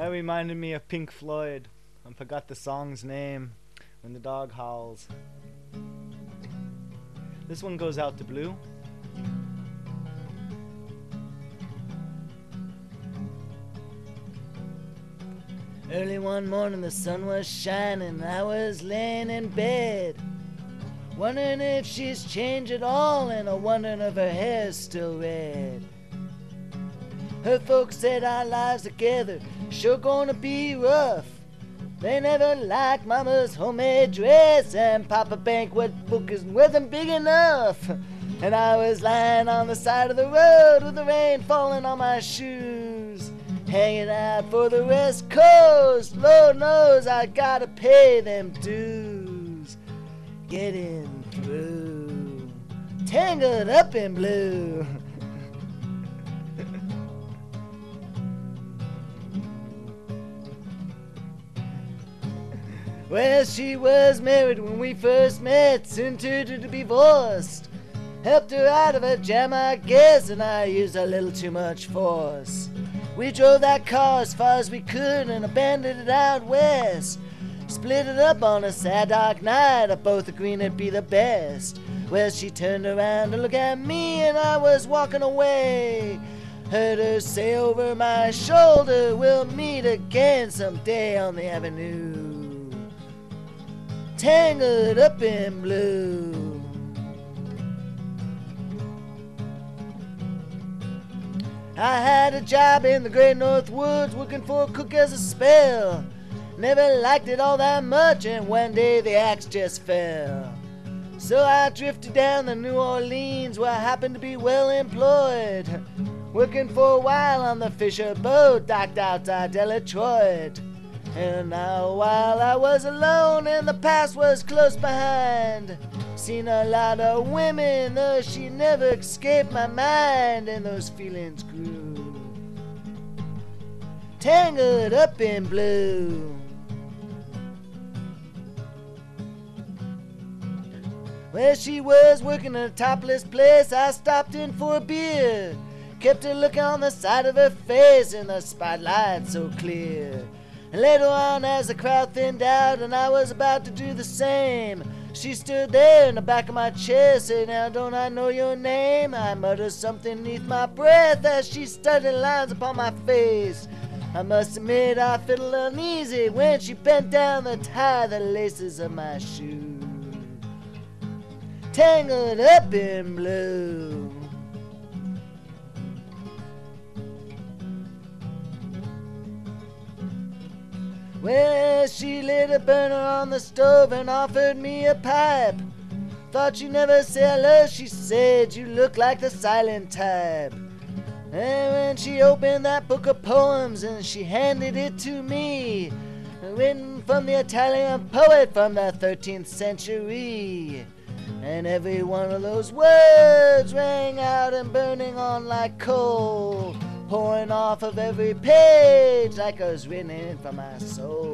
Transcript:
That reminded me of Pink Floyd. I forgot the song's name. When the dog howls. This one goes out to Blue. Early one morning the sun was shining, I was laying in bed, wondering if she's changed at all, and a wondering if her hair's still red. Her folks said our lives together sure gonna be rough. They never liked Mama's homemade dress, and Papa banquet book wasn't big enough. And I was lying on the side of the road with the rain falling on my shoes, hanging out for the West Coast. Lord knows I gotta pay them dues. Getting through, tangled up in blue. Well, she was married when we first met, soon to be divorced. Helped her out of a jam, I guess, and I used a little too much force. We drove that car as far as we could and abandoned it out west. Split it up on a sad dark night, both agreeing it'd be the best. Well, she turned around to look at me and I was walking away. Heard her say over my shoulder, we'll meet again someday on the avenue. Tangled up in blue. I had a job in the great North Woods, working for a cook as a spell. Never liked it all that much, and one day the axe just fell. So I drifted down to New Orleans, where I happened to be well employed, working for a while on the Fisher boat docked outside Detroit. And now while I was alone and the past was close behind, seen a lot of women, though she never escaped my mind, and those feelings grew. Tangled up in blue. Well, she was working in a topless place. I stopped in for a beer, kept her looking on the side of her face in the spotlight so clear. And later on, as the crowd thinned out and I was about to do the same, she stood there in the back of my chair, saying, "Now don't I know your name?" I muttered something neath my breath as she studied lines upon my face. I must admit I felt a little uneasy when she bent down to tie the laces of my shoe. Tangled up in blue. Well, she lit a burner on the stove and offered me a pipe. Thought you'd never say hello, she said, you look like the silent type. And when she opened that book of poems and she handed it to me, written from the Italian poet from the 13th century. And every one of those words rang out and burning on like coal, pouring off of every page like it was written from my soul.